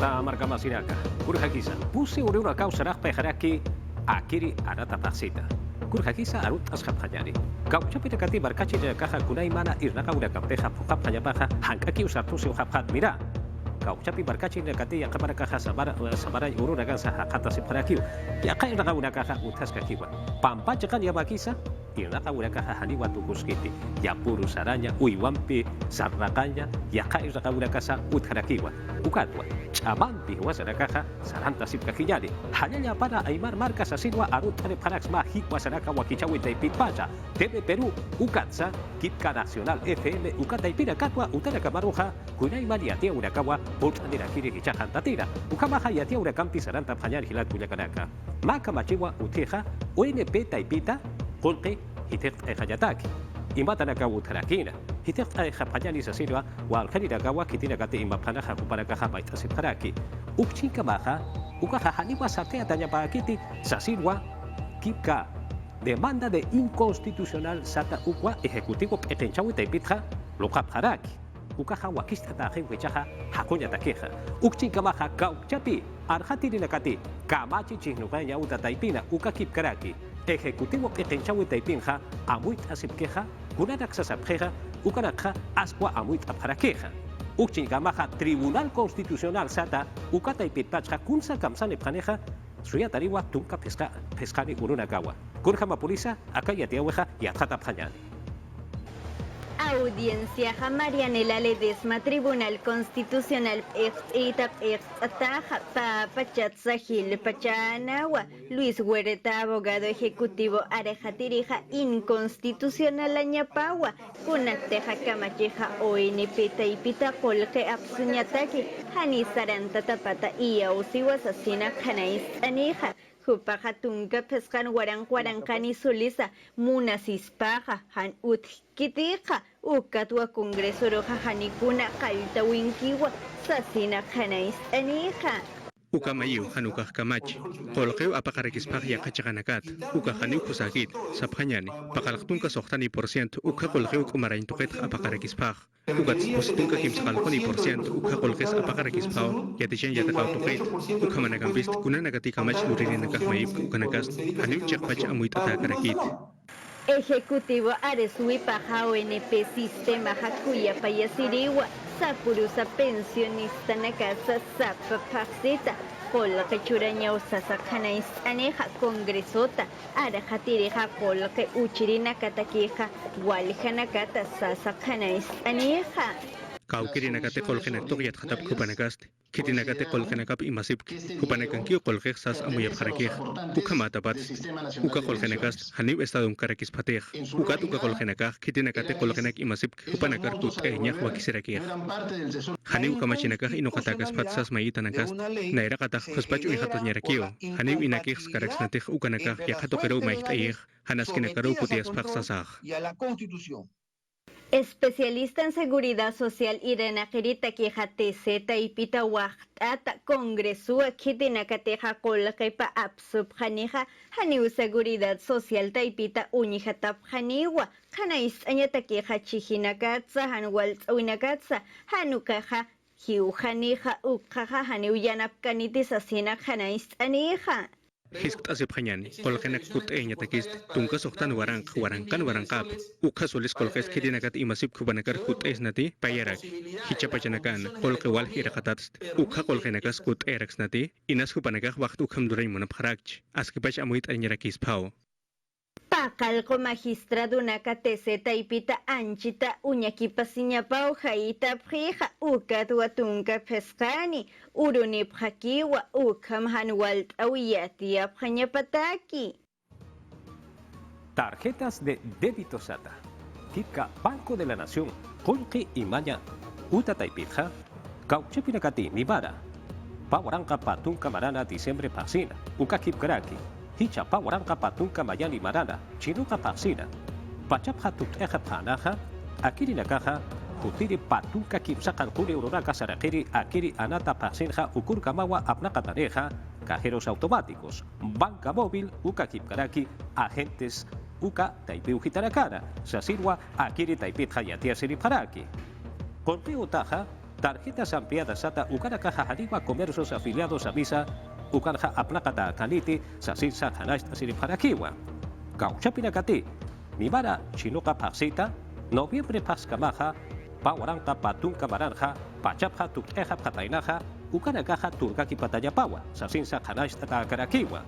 Sa marca masiraka, kurhakisa, puse una causa pejaraki, akiri anata pasita. Kurhakisa arut ashapanyari. Kaucha pitakati barkachi de caja kunai mana irnaka una campeja pujapanya baja, hankaki usartusi uhapat mira. Kauchapi barkachi de katia kamara caja sabara uruna gansa hakata separakiu. Ya kaira una caja utaska kiwa. Pampacha kan yabakisa. Irnaka una caja haniwa tukuskiti. Ya purus araña, uiwampi, sarrakanya, ya kaira una casa utharakiwa. Ukatwa, chamampi wasara caja, saranta sipkakiyari. Hanyanya para aimar marcas asinwa arutare parax mahi wasaraka wakichawi taipitpacha. TV Perú, Ukatsa, Kipka Nacional FM, Ukata ipira katwa, utara kamaruja, kunai maria tia urakawa, ultanira kiri hichahan tatira. Ukamaha yatia urakampi saranta panyar hilat kuyakanaka. Maka machiwa utija, ONP taipita, Kolke, hitek hayataki. Imatanaka utarakina. Hitek hayapanyani sasirwa, wal kaniragawa kitinagati imapanaha kuparakaha baitasit haraki. Ukchinka maha, ukaha haniwa satea tanya pakiti, sasirwa, Kipka. Demanda de inconstitucional sata ukwa ejecutivo petenchawi taipitja lokap haraki. Ukaha wakista taje wechaja hakonya takeja. Ukchinka maha kauchapi arhatiri nakati kamachi chihnuganya uta taipina ukakip karaki. Ejecutivo petenchawi taipinja amuit asipkeja kunanak sasapjeja ukanakja asqua amuit apjarakeja. Ukchinka maha Tribunal Constitucional sata ukataipitpacha kunsa kamsane paneja suya tariwa tunka pescani urunagawa. Kurjama polisa, acá ya te agueja y atata panyani. Audiencia Marianela Ledesma Tribunal Constitucional Ataja Papachat Pachanawa Luis Huerta Abogado Ejecutivo Arejatirija Inconstitucional Añapawa Kunateja Kamacheja ONP Taipita Polke Apsuñataki Hani Saranta Tapata y Ausiwa Sasina Kanais Anija Hupajatunga pescan Huarankani Sulisa Munasispaja Han Utkitija Ukatwa Congreso Roja Hanikuna Kalta Winkiwa Sasina Kanais Anija Ukamayu Hanukah Kamachi, Polkeu apakarekispag yakachakanakat, Ukahaniu Kusakit, Sapanyani, Pakalaktunka Sohtani % Ukakolkeu Kumaraintuket apakarekispag, Ukats Positunka Kimsakalkoni %, Ukakolkes apakarekispag, Yatishan Yatakautuket, Ukamanagambist, Kunanagati Kamach Uririnakah Maib, Ukanakast, Haniu Chakpach Amuit Atakarakit. Ejecutivo Aresui Paja ONP Sistema Hakuya Payasiriwa Sapurusa Pensionista Nakasa Sapa Paxita Kola Kachuraña Usasa Kanais Aneja Congresota Arajatirija Kola que Uchirina Katakeja Waljanakata Sasa Kanais Aneja Kaukirinakate kolgenak togiat hatap kupanagast, kitinakate kolgenakap imasip, kupanakankiu kolgek sas amuyap harakej, ukamata batst, uka kolgenakast, haniu estadun karakis patej, ukat uka kolgenakaj, kitinakate kolgenak imasip, kupanakar tut eñaj wakisirakej. Haniu kamachinakaj inokatakas patsas mayitanakast, nairakataj khospachu ihatas nyarakio, haniu inakej skaraksnatej ukanakaj yakatokerou maitayej, hanaskinakaru putias paksasaj. Especialista en seguridad social Irena Gerita Queja TZ y Pita Huachtata Congresua Kitinakateja Kolkaipa Apsup Janeja Haniu Seguridad Social Taipita Uñijatap Janiwa Hanais Añatakeja Chijinakatsa Hanwalts Uinakatsa Hanukaja Hiu Janeja Ukaja Haniu Yanap Kanitis Asina Hanais Aneja Hisk asip hanyani, kolgenak kut takist, tunka sohtan warankan warankap, uka solis kolges kidinakat imasip kubanakar kut nati, payarak, hichapachanakan, kolge wal hirakatatst, uka kolgenakas kut nati, inas kubanakak waktu ukam duray munapharakch, askipach amuit anyarakis pao. Pakalko magistrado nakatese taipita anchita uñakipa siñapau jaita prija ukat watunka pescani urunip hakiwa ukam hanwalt awiyatia pjañapataki. Tarjetas de débito SATA. Kipka Banco de la Nación, Kolki y Maya, Uta Taipitja, Kauchepinakati Nibara, Pawaranka Patunka Marana Diciembre Pasina, Uka Kipkaraki. Hicha Pawaranka Patunka Mayani Marana, Chinuka Pasina, Pachapha Tuteja Panaja, Akiri Nakaja, Jutiri Patunka Kipsakan Kuri Ururaka Sarakiri, Akiri Anata Pasinja, Ukurkamawa Apnaka Tareja, cajeros automáticos, banca móvil, Uka Kipkaraki, agentes Uka Taipiu Hitarakana, Sasirwa, Akiri Taipit Hayatia Siriparaki. Correo Taja, tarjetas ampliadas sata ukanaka haniwa comercios afiliados a Visa ukanha aplakata kaniti sasinsa hanashta siriparakiwa. Kauchapinakati, mimara chinoka paksita, noviembre paskamaha, pawarangta patunka baranja, pachapha tukteja patainaja, ukanakaja turkaki patayapawa, sasinsa hanashta karakiwa.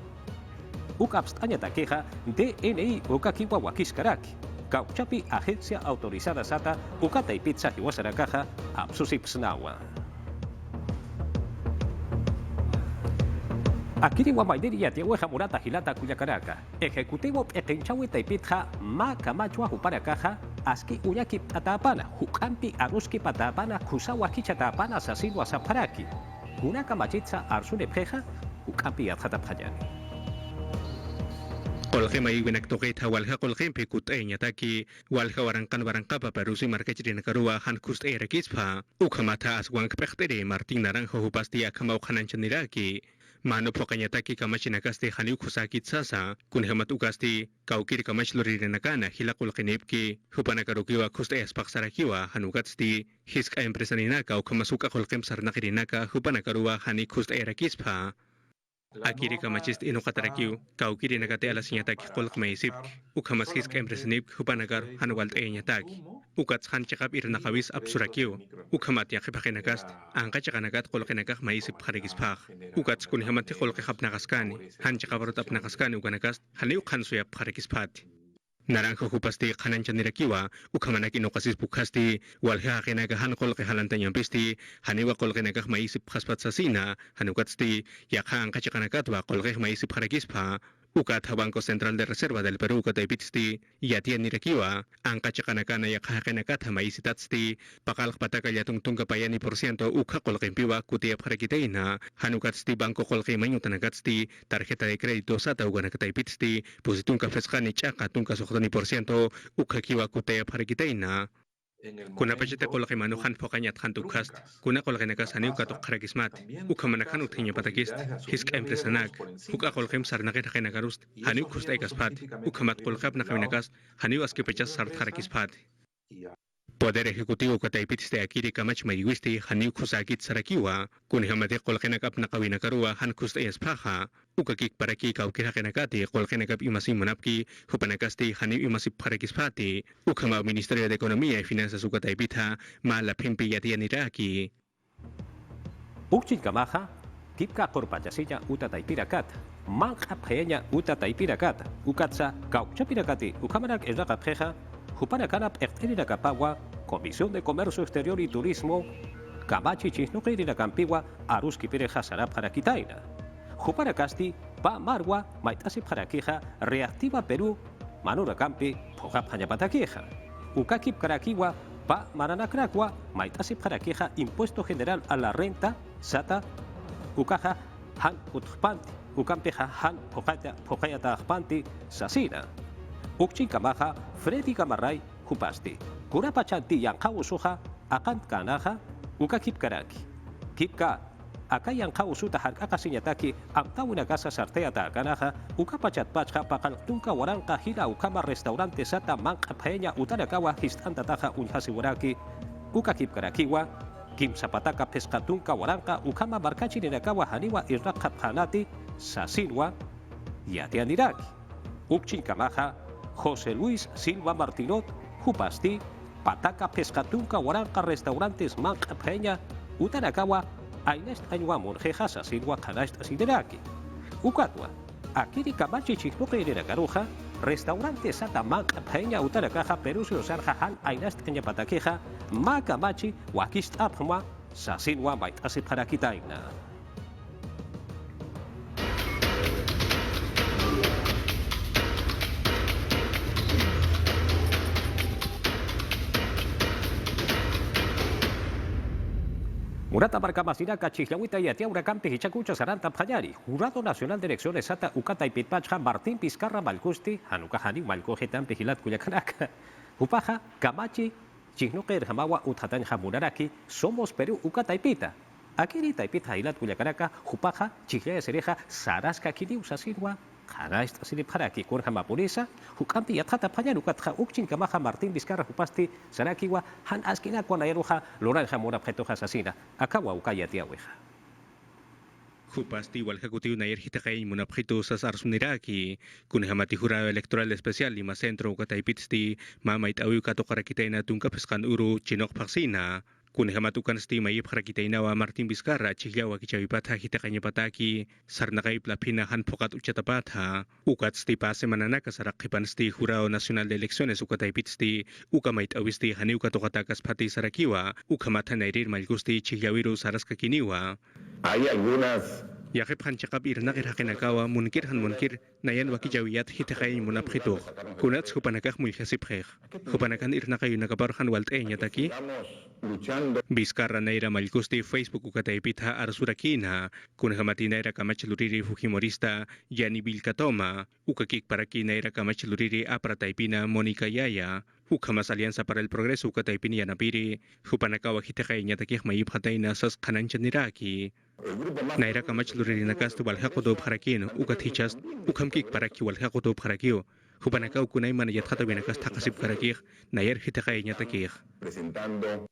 Ukapstanya takeja, DNI ukakiwa wakiskaraki. Kauchapi agencia autorizada sata ukata y pizza hiwasarakaja absusipsnawa. Akiri wa maidiri ya tieweja murata hilata kuyakaraka. Ejecutivo ekenchawi taipitja ma kamachua huparakaja aski uñaki patapana hukampi aruski patapana kusawa kicha tapana sasilwa saparaki. Una kamachitza arsune preja hukampi atjatapjayani. Kolge mai winak toketa walha kolge pikut nyataki walha warankan paparusi markechrin karua han kust erekispa ukamata aswang pechtere Martin Naranjo hupasti akamau kananchaniraki mano pokanyataki kamachinakaste hani kusaki tsasa kunhamat ukasti kaukir kamachlorirenakana hilakul kenepki hupanakarukiwa kust espaksarakiwa hanukatsti hiska empresaninaka ukamasuka kolgem sarnakirinaka hupanakaruwa hani kust erekispa Akiri kamachist inukatarakiu, kaukiri nagate alas nyataki kolk maisip, ukamas hiska empresanip hupanagar hanuwalt nyataki. Ukats han chakap irnakawis absurakiu, ukamat yakipakinagast, angka chakanagat kolkinagak maisip harigispag. Ukats kunhamati kolki hapnagaskani, han chakabarot apnagaskani ukanagast, haniuk hansuyap harigispati. Naranjo hupasti kananchanirakiwa, ukamanak inukasis bukasti, walha kinagahan kolke halantanyampisti, haniwa kolke nagak maisip haspatsasina, hanukatsti, yakhan kachakanakatwa kolke maisip haragispa, ukat Banco Central de Reserva del Perú kataipitsti, yatian nirakiwa, ang kachakanakana yakhakinakatha maisitatsti, pakal pataka yatungtung kapayani porciento ukha kolke piwa kutiap harakitaina, hanukatsti banko kolke manyutanakatsti, tarjeta de crédito sata uganakataipitsti, positunka frescani chaka tunka sohtani porciento, ukha kiwa kutiap harakitaina. Kuna pachete kolke manuhan pokanyat hantukast, kuna kolke nakasani ukatok haragismat, ukamanakan utinya patakist, hiska empresanak, uka kolkem sarnakit hakenakarust, hani ukusta ekaspat, ukamat kolkap nakawinakas, hani waskipechas sart haragispat. Poder Ejecutivo kataipitste akiri kamach mayiguisti hani kusakit sarakiwa, kunhamate kolkenakap nakawinakarua han kusta espaha, ukakik paraki kaukirakenakati kolkenakap imasimunapki, hupanakasti hani imasip harakispati, ukama Ministerio de Economía y Finanzas ukataipitha, ma la pimpi yatianiraki. Ukchit kamaja, kipka korpachasilla uta taipirakat, manja peña uta taipirakat, ukatsa kauchapirakati, ukamarak esrakapeja, Hupanakanap Echterirakapawa, Comisión de Comercio Exterior y Turismo, Kamachi Chisnukirirakampigua, Aruski Pereja Sarap Harakitaina. Hupanakasti, Pa Marwa, Maitasi Harakija, Reactiva Perú, Manura Campi, Pogap Hayapataqueja. Ukakip Karakiwa, Pa Maranacracua, Maitasi Harakija, Impuesto General a la Renta, Sata, Ukaja, Han Utpanti, Ukampeja, Han Pogayata Panti, Sasina. Ukchin kamaja, Freddy Gamarray, Hupasti. Kurapachanti yankau suha, akant kanaja, ukakip karaki. Kipka, akay yankau suta harkaka sinyataki, amtawina casa sarteata kanaja, ukapachat pachka pakal tunka waranka hila ukama restaurante sata manka peña utarakawa histanta taja unhasiwaraki, ukakip karakiwa, kim zapataka pescatunka waranka ukama barkachi ninakawa haniwa irraka hanati, sasinwa, yatianiraki. Ukchin kamaja, José Luis Silva Martinot, Jupasti, Pataca Pescatunca, Huaranca Restaurantes Manca Peña, Utanakawa, Ainest Añua Monjejasa Silva Canasta Sideraki. Ucatwa, Akiri Camachi Chicoque de la Garuja, Restaurante Sata Manca Peña, Utanakaja, Perusio Sarjajal, Ainest Aña Pataqueja, Macamachi, Wakist Apma, Sasinwa Maitasi Parakitaina. Murata Barcamasinaca, Chislahuita y Atiaura Campe, Hichacucha, Saranta, Payari, Jurado Nacional de Elecciones Sata, Ucata y Pitpacha, Martín Pizcarra, Malcusti, Hanucajani, Malcojetan, Pejilat, Cuyacanaca, Upaja, Camachi, Chignoker, Jamawa, Utatan, Jamuraraki, Somos Perú, Ucata y Pita. Akiri Taipita, Hilat, Cuyacanaca, Upaja, Chiglia, Sereja, Sarasca, Kiriu, Sasirwa, Karena sini paraki kun hama polisa hukampi ya tata panya dukat ha ukcin kama ha Martin Vizcarra hupasti sanakiwa han askina kwa nairuha loran ha mora preto asasina akawa ukaya tiaweha. Hupasti walhakutiu nair hitakay munapkhito sa arsuniraki kun hamati jurado electoral especial lima centro ukataipitsti mamait awiu kato karakitay na tungkapeskan uru chinok paksina kun hamatukan sti mayip karakitay na wa Martin Vizcarra chihyawa kichawipatha hitakanya pataki sarnakay plapinahan pokat uchatapatha ukat sti pase mananaka sarakipan sti jurado nacional de elecciones ukataipitsti ukamait awisti haniu kato katakas pati sarakiwa ukamata nairir malgusti chihyawiru saraskakiniwa. Hay algunas Yakip hanchakap irnakir hakinakawa munkir nayan wakijawiyat hitakay munapkhito. Kunats hupanakak mulhasipkhek. Hupanakan irnakayo nakaparhan waltenya taki. luchando Vizcarra naira malkusti Facebook ukataipitha arsurakina. Kunhamati naira kamachluriri fujimorista Yani Vilcatoma. Ukakik paraki naira kamachluriri aprataipina Mónica Yaya. Ukamas Alianza para el Progreso ukataipini yanapiri. Hupanakawa hitakay nyatakik mayiphatay na sas kananchaniraki. el grupo más Naira kamachluriri nakastu walhakodo bharakin ukathichas ukamkik paraki walhakodo bharakio. Hupanakaw kunay manayat winakas takasip karakik nayar hitakay nyatakik. presentando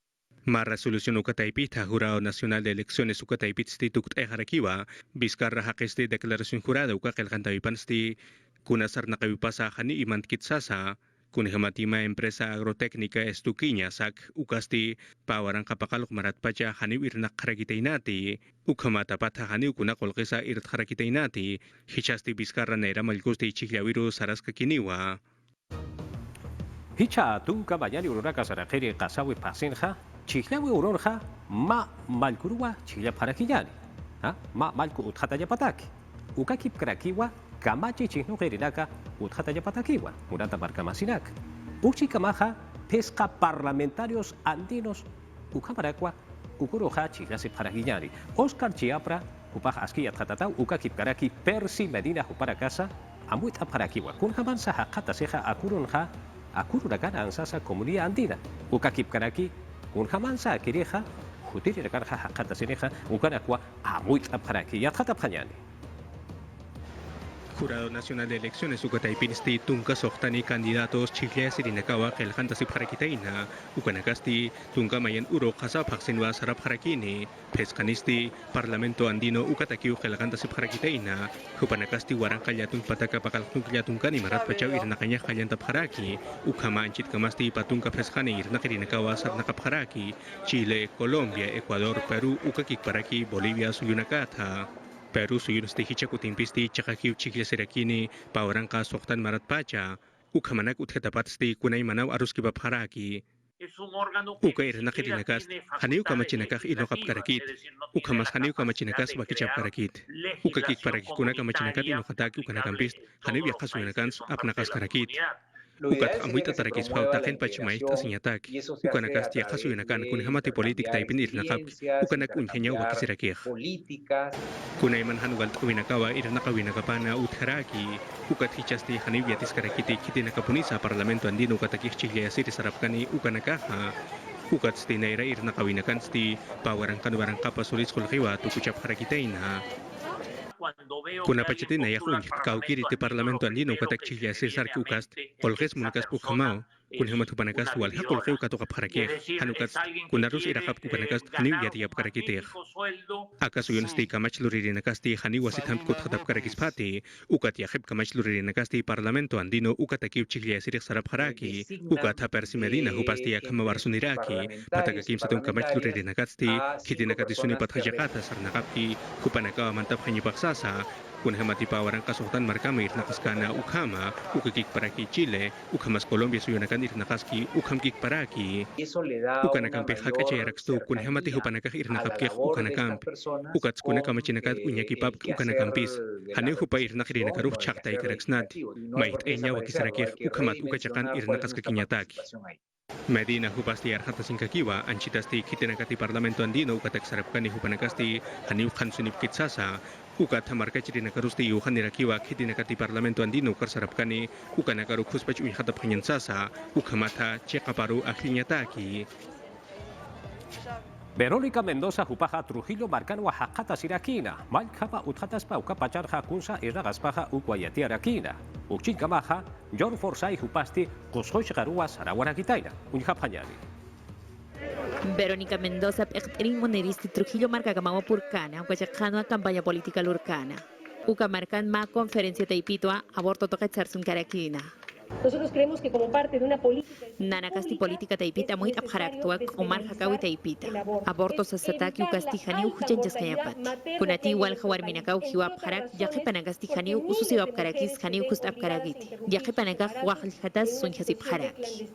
Más resolución ukataipita Jurado Nacional de Elecciones ukataipitsti tukt harakiwa Vizcarra hakisti declaración jurada ukakelkantawipansti kunasar nakawipasa hani imantkitsasa kunihamatima empresa agrotécnica estukinya sak ukasti pawaran kapakalok maratpacha hani irnak harakitainati ukamatapata hani ukunakolkisa irt harakitainati hichasti Vizcarra naira malgusti chihlawiru saraskakiniwa. Hicha tu kabayani ururaka sarakiri kasawi pasinja chihlawi urorja ma malkurua chihla parakiyani. Ma malku uthataya pataki. Ukakip krakiwa kamachi chihno geriraka uthataya patakiwa. Murata barkamasinak. Uchi kamaja pesca parlamentarios andinos ukamarakwa ukuroja chihlasi parakiyani. Oscar Chiapra upah aski athatatau ukakip karaki Percy Medina uparakasa amuit aparakiwa. Kun hamansa hakata seja akurunja akururakan ang sasa komunidad andina. Ukakip karaki kun hamansa kireja hutiri rakarja hakata seneja ukanakwa amuit aparaki yathatapanyani. Jurado Nacional de Elecciones ukataipinsti tunka sohtani candidatos chihlia sirinakawa kelhantasip harakitaina ukanakasti tunka mayan uro khasa phaksinwa sarap harakini peskanisti Parlamento Andino ukatakiu kelhantasip harakitaina hupanakasti warang kalyatun pataka pakalkun kalyatunkani marat pachaw irnakanya kalyantap haraki ukama anchit kamasti patunka peskani irnakirinakawa sarnakap haraki Chile, Colombia, Ecuador, Peru ukakik paraki Bolivia suyunakatha Peru suyun stihicha kutimpisti chakakiw chikya sirakini pawarangka soktan marat pacha ukamanak utkatapatsti kunay manaw aruski bapharaki uka irnakirinakas haniw kamachinakak inokap karakit ukamas haniw kamachinakas bakichap karakit ukakik paraki kuna kamachinakat inokataki ukanakampiст haniw yakasuyunakans apnakas karakit ukat amuita tarakis pautaken pachumait asinyatak ukanakas tiakasuyunakan kunhamati politik taipin irnakap ukanak unhenyaw bakisirakih kunay manhanugal tuwinakawa irnakawinakapana utharaki ukat hichasti haniw yatis karakiti kitinakapunisa Parlamento Andino katakik chihyasiri sarapkani ukanakaha ukat sti naira irnakawinakan sti pawarang kanwarang kapasulis kulkiwa tukuchap harakitaina kuna pachiti na yakun kaukiri ti Parlamento Andino katak chihya sesar ki ukast kolges munakas pukhamao kun hamat hupanakas wal hakol keu kato kapharakeh hanukat kunarus irakap kupanakas haniw yati yap karakiteh akas uyun sti kamach lurinakas ti hani wasitham kut khatap karakis phati ukat yakhib kamach lurinakas ti Parlamento Andino ukatakiw chihya sirik sarap haraki ukat ha Percy Medina hupasti yakhama warsuniraki patagakim satong kamach lurinakas ti kitinakat isuni pathajakata sarnakapki hupanaka mantap hanyipaksasa kun hamati pawarang kasuhtan markamir nakaskana ukama ukakik paraki Chile ukamas Colombia suyunakan irnakaski ukamkik paraki ukanakam pehak achayarakstu kun hamati hupanakak irnakapkeh ukanakam ukats kunakamachinakat unyakipap ukanakampis hane hupa irnakirinakaruk chaktay karaksnat mait enya wakisarakeh ukamat ukachakan irnakaskakinyatak Medina hupasti arhatasin kakiwa anchitasti kitinakati Parlamento Andino ukatak sarapkani hupanakasti haniw khansunip kitsasa ukat hamarka chirinakarusti yuhanirakiwa kitinakati Parlamento Andino karsarapkani ukanakaru khuspach uyhatap hanyansasa ukamata chekaparu aklinyataki Verónica Mendoza hupaja Trujillo Marcano hakata sirakina, malkapa uthataspa ukapacharja kunsa irragaspaja ukwayatiarakina. Ukchinkamaja, John Forsay hupasti kushosh garua sarawanakitaina, unjapanyani. Verónica Mendoza, Pechterin Moneristi Trujillo Marca Gamao Purcana, Huachacano campaña política lurcana. Uca marcan ma conferencia taipitoa, aborto toca echarse un caraquina. Nosotros creemos que como parte de una política... Nanacasti política taipita muy abjaraktuak Omar Hakawi taipita. Abortos asataki ukastijaniu huchanchas kayapat. Kunati igual jawarminakau hiu abjarak yaje panagastijaniu ususi abkarakis janiu kust abkaragiti. Yaje panagaj huajal hatas sunjas ibjaraki.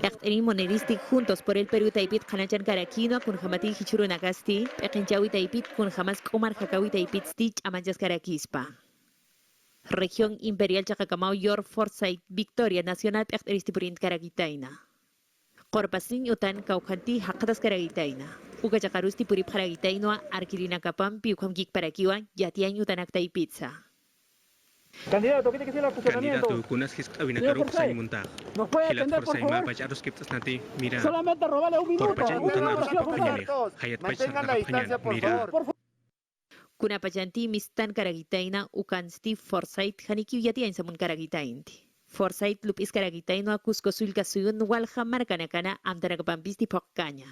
Pechterin Moneristi juntos por el Perú taipit kanachan karakino kun jamati hichuru nagasti. Pekinchawi taipit kun jamas Omar Hakawi taipit stich amanchas karakispa. Región Imperial Chacacamao, York, Forsyth, Victoria, Nacional, Pechteristipurint, Caragitaina. Corpasin, Utan, Caucanti, Hakatas, Caragitaina. Uca Chacarusti, Purip, Caragitainoa, Arquilina Capam, Piucam, Gik, Parakiwa, Yatian, Utanacta y Pizza. Candidato, ¿qué te quisiera el funcionamiento? Candidato, kunas hisk awinakaru sa imunta. ¿Nos puede Hilat atender, por forsay ma favor? bacharos kiptas nati, mira. Solamente robarle un minuto. Korpachan utanaros kapanyani. Hayat Mantengan la pachar distancia, por mira. favor. Kuna Pajanti, Mistan, Caragitaina, Ucan, Steve, Forsyth, Hanikiu, Yatian, Samun, Caragitainti. Forsyth, Lupis, Caragitaino, Cusco, Sulca, Suyun, Walja, Marcanacana, Amtanacapampisti, Poccaña.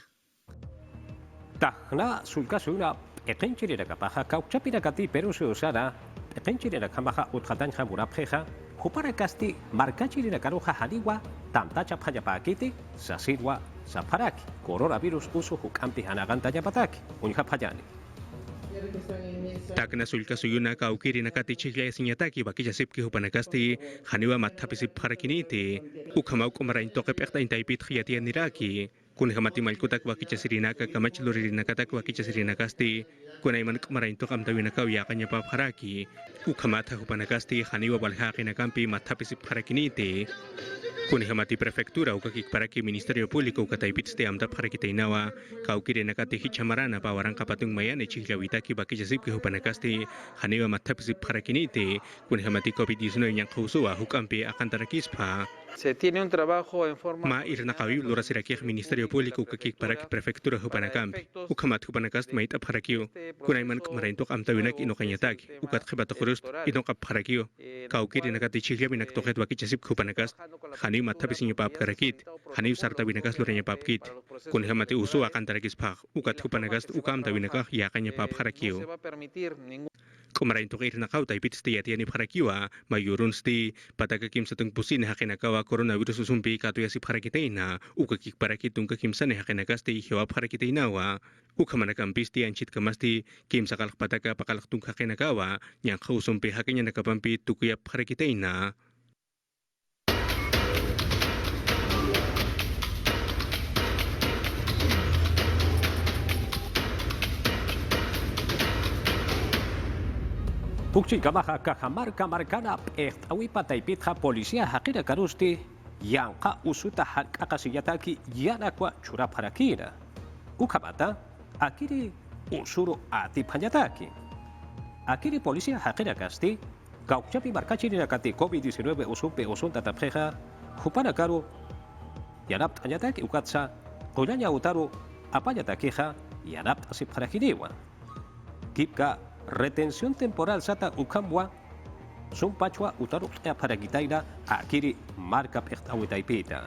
Tahna sulka suna ekenchirina kapaja kauchapina kati Perú se usara ekenchirina kamaja utkatanja murapjeja hupara kasti markachirina karuja haniwa tamtacha pajapakiti sasirwa saparaki coronavirus usu hukampi hanaganta yapataki unja pajani. Takna sulka suyuna kaukiri nakati chigla sinyataki bakija sipki hupanakasti haniwa matapisip harakiniti ukamau kumarain toke pekta intaipit khiyati niraki kun hamati malkutak bakija sirinaka kamach lurinakatak bakija sirinakasti kun ayman kumarain tokam tawinakaw yakanya pa haraki ukamata hupanakasti haniwa balhaki nakampi matapisip harakiniti kun hamati prefectura ukakik paraki ministerio público ukataipit ste amda harakitainawa kaukiri nakati hichamarana pawarang kapatung mayane chiglawitaki bakija sipki hupanakasti haniwa matapisip harakiniti kun hamati covid-19 yang khusua hukampi akan tarakispa. Se tiene un trabajo en forma... Ma irnaqawi lurasirakih ministerio público ukakik paraki prefectura hupanakampi ukamat hupanakast mait abharakiyo kunayman kumaraintok amtawinak inokanyataki ukat khibatokhrust inokap harakiyo kaukiri nakati chiglabinak toket wakichasip hupanakast haniw mathabisinyo pap karakit haniw sartawinakas luranya papkit kun hamati usu akan tarakispa ukat hupanakast ukam tawinakah yakanya pap harakiyo kumaraintok irnaqaw taipit stiyatiani harakiwa mayurun sti patakakim sateng pusin hakinakawa coronavirus usumpi katuyasip harakitaina ukakik parakitung kakimsane hakinakasti hiwap harakitainawa ukamanakampisti anchit kamasti kim sakalak pataka pakalaktung hakinakawa nyang usumpi hakinya nakapampi tukuyap harakitaina. Pukchi kamaja kajamarka markana awipa taipitja policía hakira karusti yanka usuta hakakasiyataki yanakwa churaparakira ukamata akiri usuru atipanyataki akiri policía hakira kasti kauchapi markachirina kati covid-19 usumpe usunta tapjeja hupana karu yanap tanyataki ukatsa kunyanya utaru apanyatakeja yanap asipharakiriwa kipka retención temporal sata ukambwa sumpachwa utaruk para gitaira akiri marka pechtaitaipita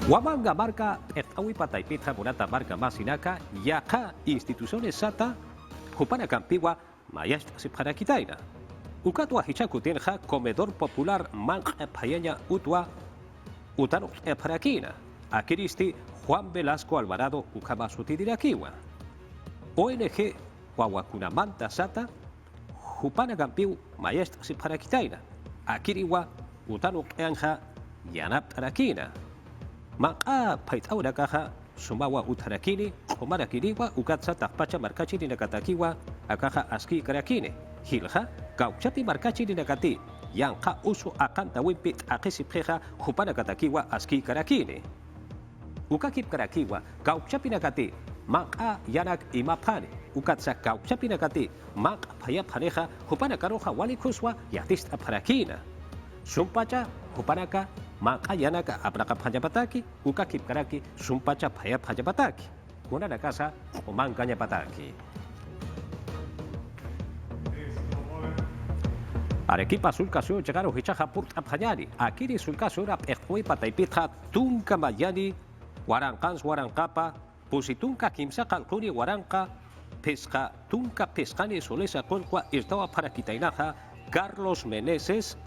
wamanga marka pechtawipa taipita munata marka masinaka yaka instituciones sata hupana kampiwa mayash para gitaira ukatwa hichakutenja comedor popular manq payanya utwa utaruk para kina akiristi Juan Velasco Alvarado Ukabasuti Dirakiwa. ONG Wawakunamanta Sata Hupana Gampiu Maestra Siparakitaina. Akiriwa Utanuk Anja Yanap Tarakina. Maka Paitaura Kaja Sumawa Utarakini Humarakiriwa Ukatsa Tapacha Markachi Nakatakiwa Akaja Aski Karakine. Hilja Gauchapi Markachi Nakati Yanka Usu Akanta Wimpit Akisipjeja Hupana Katakiwa Aski Karakine. Ukakip karakiwa kauchapi nakati maka yanak imapane ukatsa kauchapi nakati mak payapaneja hupana karoja wali kuswa yatista parakina sumpacha hupanaka Makayanaka abraka panyapataki, ukakip karaki, sumpacha paya panyapataki. Kuna na casa, umangkanya pataki. Arequipa sulcaso llegaron hichaja purta panyari. Akiri sulcaso era pejui pataipitja tunka mayani, warankans warankapa, pusitunka kimsa kalkuni waranka, pesca tunka pescani solesa colqua irtawa para quitainaja, Carlos Meneses,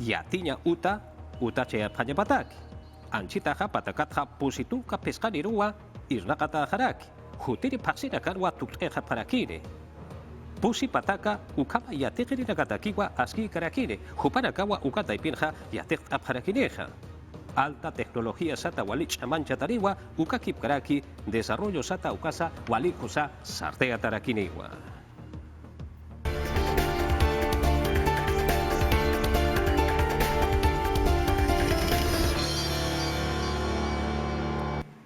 Yatiña Uta, Utachea Panyapataki. Anchitaja patakatja pusitunka pescani rua, irnakata jaraki. Jutiri paxina karwa tukteja para kire. Pusi pataka ukama yatekiri nakatakiwa aski karakire. Jupanakawa ukata ipinja yatek aparakineja. Alta tecnología sata walich mancha tariwa ukakip karaki desarrollo sata ukasa walikusa sartea tarakiniwa.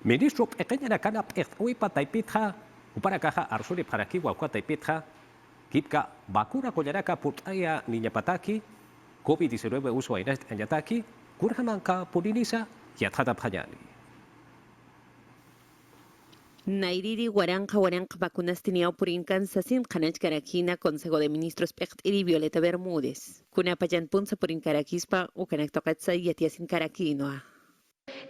Ministro pequeña na kana pekui pataipitja upanakaja arsuri parakiwa ukataipitja kipka bakura kolaraka putaya niña pataki COVID-19 uso ainast anyataki kurhamanka pulinisa yathata phayani. Nairiri waranqa vacunastiniao purinkan sasin qanach karakina Consejo de Ministros peqt'iri Violeta Bermúdez. Kunapayan punsa purinkarakispa ukanaktoqatsa yatiasin karakinoa.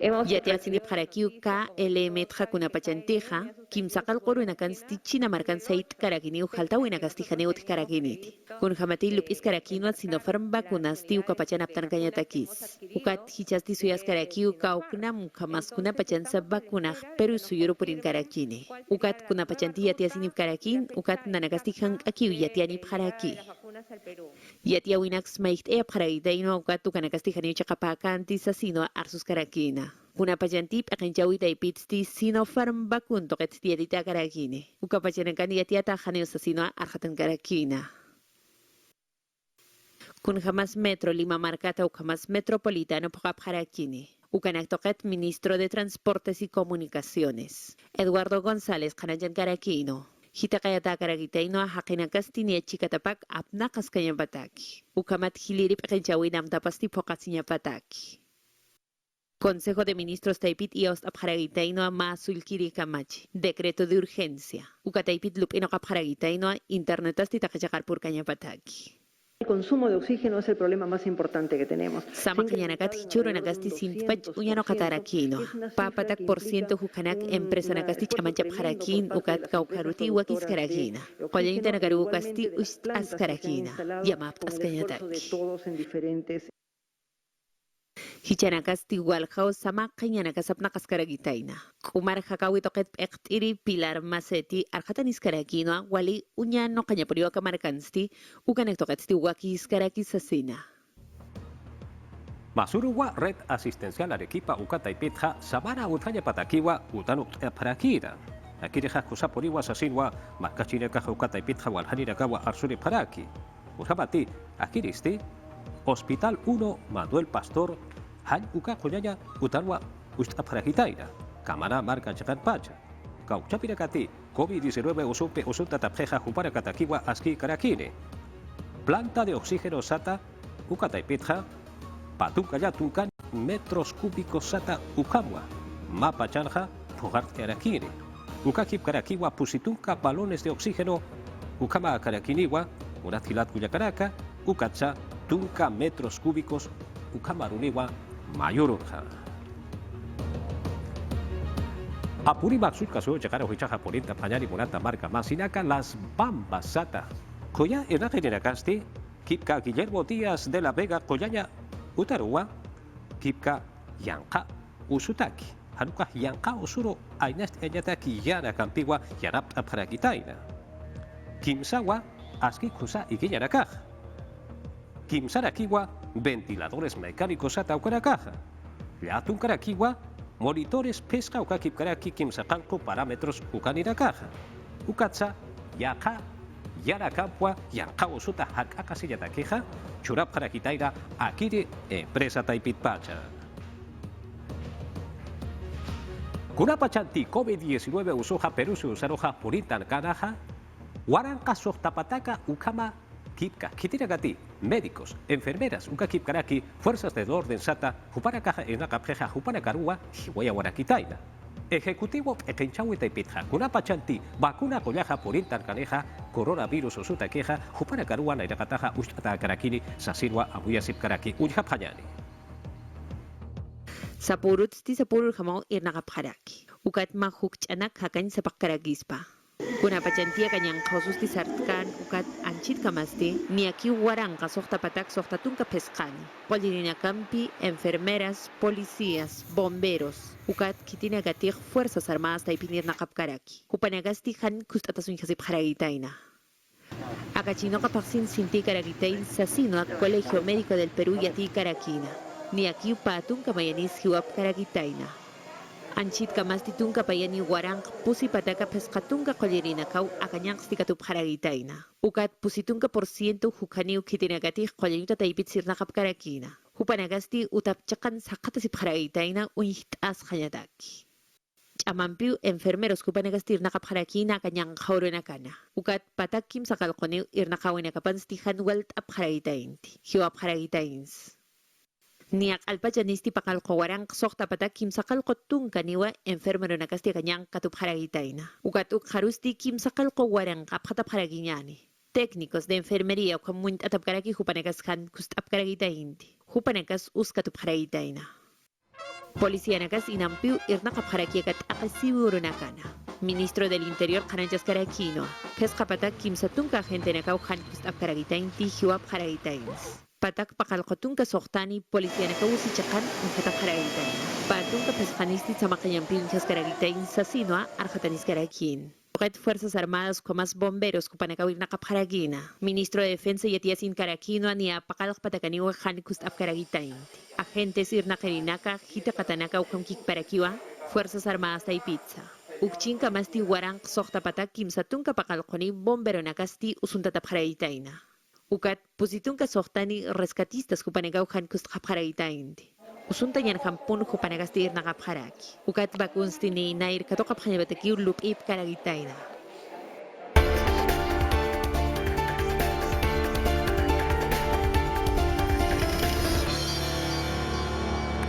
Yatiasin ipqarakiu KLM kunapachanteja, kimsaqal qoruinakan stichina markan sait karakiniu haltawina kastijaneut karakiniti. Kun hamati lupis karakinoa Sinopharm vacunasti ukapachan aptan kañatakis. Ukat hichasti suyas karakiu kauknam kamas kunapachansa vacunaj Peru suyuru purin karakine. Ukat kunapachanti yatiasin ipkarakin, ukat nanakastijan akiu yatiani ipkaraki. Yatia winax maicht epqaraitaino ukat tukanakastijaniu chaqapakanti sasino arsus karakina. Kunapachantip akinchawi taipitsti Sinopharm vacun toqetstiatita karakine. Ukapachanankan yatiata janeo sasino arjatan karakina. Kun jamás Metro Lima Marcata o jamás Metropolitano Pujapjarakini. Ucanactoquet Ministro de Transportes y Comunicaciones. Eduardo González Canayan Caraquino. Hitakayata Caragitaino a Hakinakastini Chicatapac Apnakas Kayapataki. Ucamat Hilirip Renchawinam Tapasti Pocasiña Pataki. Consejo de Ministros Taipit y Ost Abjaragitaino a Mazulkiri Kamachi. Decreto de urgencia. Ucataipit Lupino Abjaragitaino a Internetasti Takajakar por Cañapataki. El consumo de oxígeno es el problema más importante que tenemos. Samakayanakat hichuro nagasti sintpach uyano katarakino. Papatak por ciento hukanak empresa nagasti chamanchap harakin ukat kaukaruti wakis karakina. Qoyanita nagaru kasti ust askarakina. Yamapt askayataki. Hichanakasti walhao samakayanakas apnakaskaragitaina. Kumar hakawit oket ektiri Pilar Macetti arjatanis karakino wali unyano kanyapuriwa kamarkansti ukanektokatsti wakis karakisasina. Masuruwa Red Asistencial Arequipa Ukataipitja Samara Utaya Patakiwa Utanuk Parakira. Akirija Kusapuriwa Sasinwa Makachineka Ukataipitja Walhanirakawa Arsuri Paraki. Usabati Akiristi Hospital 1 Manuel Pastor Han Uka Koyaya Utanwa Ustaparagitaira. Kamana Marca Chakan Pacha. Kauchapirakati COVID-19 Usupe Usuta Tapjeja Juparakatakiwa Aski Karakine. Planta de oxígeno Sata Ukataipitja Patukaya Tukan metros cúbicos Sata Ukamwa. Mapa Chanja Pugar Karakine. Ukakip Karakiwa Pusitunka balones de oxígeno Ukama Karakiniwa Unathilat Kuyakaraka Ukacha Tunka metros cúbicos Ukamaruniwa Mayurunja. Apuri Maxulcaso llegaron Huichaja Ponita Pañari Monata Marca Masinaka Las Bambas Sata. Coya en la Generacasti, Kipka Guillermo Díaz de la Vega Coyaya Utarua, Kipka Yanka Usutaki. Hanuka Yanka Usuro Ainast Ayataki Yana Campigua Yanap Aparakitaina. Kimsawa Aski Kusa y Guillaracaj. Kimsarakiwa ventiladores mecánicos Sata Ukarakaja. Yatun Karakiwa monitores pesca ukakip karaki kimsakanko parámetros ukanirakaja. Ukatsa yaka yarakapwa yankao suta hakakasi yatakeja churap karakitaira akiri empresa taipitpacha. Kunapachanti COVID-19 usoja perusu usaroja puritan kanaja waranka sohtapataka ukama Kipka, kitinagati, médicos, enfermeras, uka kipkaraki, fuerzas del orden sata, jupana caja en la capjeja, jupana carúa, hiwayawarakitaina. Ejecutivo Ekenchawi Taipitja, Kunapachanti, vacuna collaja por intarcaneja, coronavirus o suta queja, Jupana Carua, Nairacataja, Ustata Karakini, Sasirwa, Abuya Sipkaraki, Ujapayani. Sapurut sti sapurul hamau irnagapharaki. Ukat mahuk chanak hakan sapakaragispa. Kunapachantia kanyang kausus ti sartkan ukat anchit kamasti, niaki warang kasokta patak sokta tunka pescani. Polirina campi, enfermeras, policías, bomberos. Ukat kitina gatich fuerzas armadas taipinir nakapkaraki. Upanagasti han kustatasun hasip haragitaina. Akachino kapaksin sinti karagitain sasino ak Colegio Médico del Perú yati karakina. Ni aquí patun kamayanis hiwap karagitaina. Anchit kamasti tunka payani warang pusi pataka pescatunka kolerina kau akanyang stikatup haragitaina. Ukat pusitunka % hukaniu kitinagatih kolerita taipit sirnakap karakina. Hupanagasti utapchakan sakatasip haragitaina unihtas hanyadaki. Chamampiu enfermeros hupanagasti irnakap harakina akanyang hauronakana. Ukat patakim sakalkoneu irnakawinakapan stihan walt ap haragitainti. Hiwap haragitains. Niak alpachanisti pakalkowarang sokta patak kim sakal kottung kaniwa enfermero nakasti kanyang katup haragitaina. Ukatuk harusti kim sakal kowarang kaphatap haraginyani. Técnicos de enfermería kamunt atap karaki hupanakas kan kustap karagitainti. Hupanakas uskatup haragitaina. Policía nakas inampiu irnakap harakiakat akasiwuro nakana. Ministro del Interior Kananchas Karakino. Keskapatak kim satunka gente nakaw kan kustap karagitainti hiwap haragitains. Patak pakalkotunka sohtani policía nakawusi chakan unhatap haragitaina. Patunka pescanisti samakayampiun kaskaragitains sasinoa arjatanis karakin. Red Fuerzas Armadas con más bomberos kupanakawir nakapharagina. Ministro de Defensa yatiasin karakino ania pakalak patakaniwa hanikust afkaragitain. Agentes irnakarinaka hita katanaka ukamkik parakiwa Fuerzas Armadas taipizza. Ukchinka masti warang sohta patak kimsatunka pakalkoni bombero nakasti usuntatapharagitaina. Ukat pusitunka sohtani rescatistas kupanakaw hanikust afkaragitain. Usunta yan hampun hupanagasti irnakapharaki. Ukat bakunsti ni nair katokaphanyabatekiw lup ip karagitaina.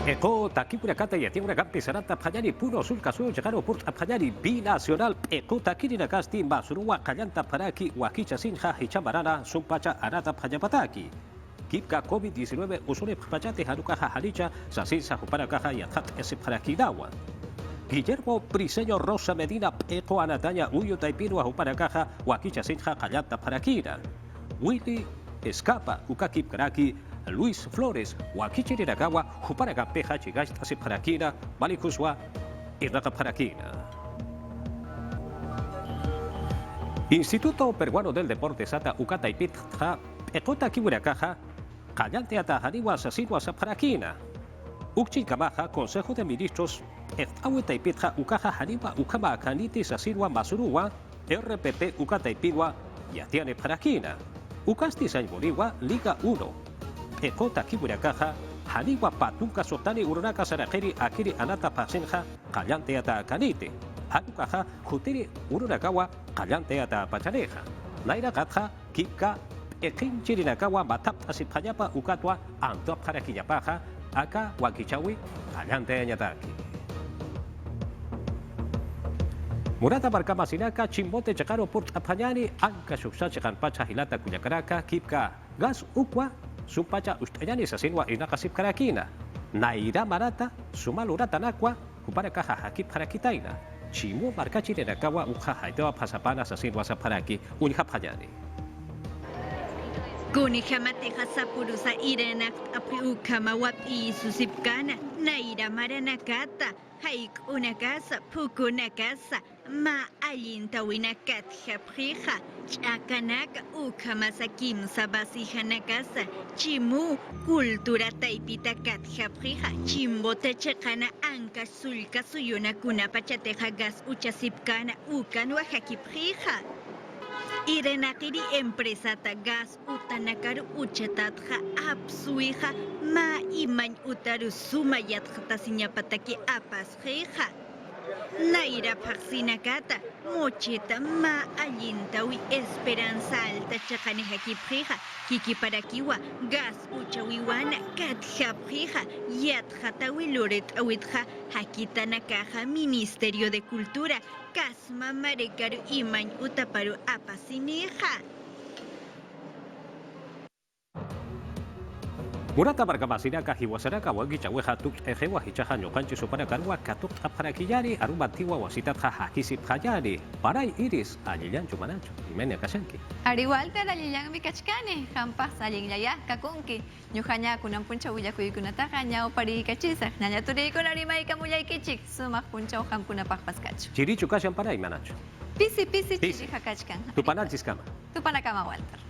Eko takipura kata ya tiura gampi sarata phanyani puno sul kasu jagaro purt phanyani binacional eko takini nakasti masurua kallanta paraki wakicha sinha hichamarana sumpacha arata phanyapataki. Kipka COVID-19 usune pachate hanukaja halicha sasinsa hupanakaja yatat ese parakidawa. Guillermo Briseño Rosa Medina eko anataña uyo taipino a hupanakaja wakicha sinja kallanta parakina. Willy Escapa ukakip karaki Luis Flores wakichi nagawa hupanagapeja chigasta se parakina malikuswa irnaka parakina. Instituto Peruano del Deporte Sata Ukata y Pitja Ekota Kiburakaja Callante Atajaniwa Sasinwa Saparakina. Ukchi Kamaja, Consejo de Ministros, Ftaweta y Pitja Ukaja Haniwa Ukama Kaniti Sasinwa Masurua, RPP Ukata y Pidwa, Yatiane Parakina. Ukasti Saiboliwa, Liga 1. Ekota Kiburakaja, Haniwa Patunka Sotani Urunaka Sarakeri Akiri Anata Pasenja, Callante Atakanite. Hanukaja, Jutiri Urunakawa, Callante Atapachaneja. Naira Gatja, Kipka, Ekin Chirinakawa Matap Asipayapa Ukatwa Antop Harakiyapaja Aka Wakichawi Allante Añataki Murata Barkama Sinaka Chimbote Chakaro Purt Apanyani Anka Shuksa Chakanpacha Hilata Kuyakaraka Kipka Gas Ukwa Sumpacha Ustayani Sasinwa Inakasip Karakina Naira Marata Sumalurata Nakwa Kuparakaja Hakip Harakitaina Chimu Markachi Nakawa Uja Haidoa Pasapana Sasinwa Saparaki Unihapayani Kuni hamate hasapurusa irenak apiukama wap I susipkana naira maranakata haik unakasa pukunakasa ma alintawinakat haprija chakanaka ukama sakim sabasihanakasa chimu kultura taipita kat haprija chimbote chekana anka sulka suyunakuna pachateja gas uchasipkana ukan wahakiprija Irenakiri empresata gas utanakaru uchatatja apsuija ma imañ utaru sumayatja tasiñapataki apasjeja. Naira Paksinakata, Mocheta Ma Allintawi Esperanza Alta Chakanehakipjija, Kikiparakiwa, Gas Uchawiwana, Katjapjija, Yatjatawi Loret Awitja, Hakitanakaja, Ministerio de Cultura, Kasma Marekaru Iman Utaparu Apasinija. Murata bargabasina kahiwasara kawagi chaweha tups ejewa hichaja nyokanchi supara karwa katuk apharakiyari aruba tiwa wasitat hakisip hayari paray iris alillanchu mananchu imenia kashanki Ariwalta dalillang mikachkani hampas alinglaya kakunki nyuhanya kunang puncha willakuykunataqa ñaw pari kachisaq ñaña turiykunarimayka kamullaykichik sumaq punchaw hampuna paqpaskachu chirichu kashan paray mananchu pisi chiriqa kachkan tupananchis kama tupanakama Walter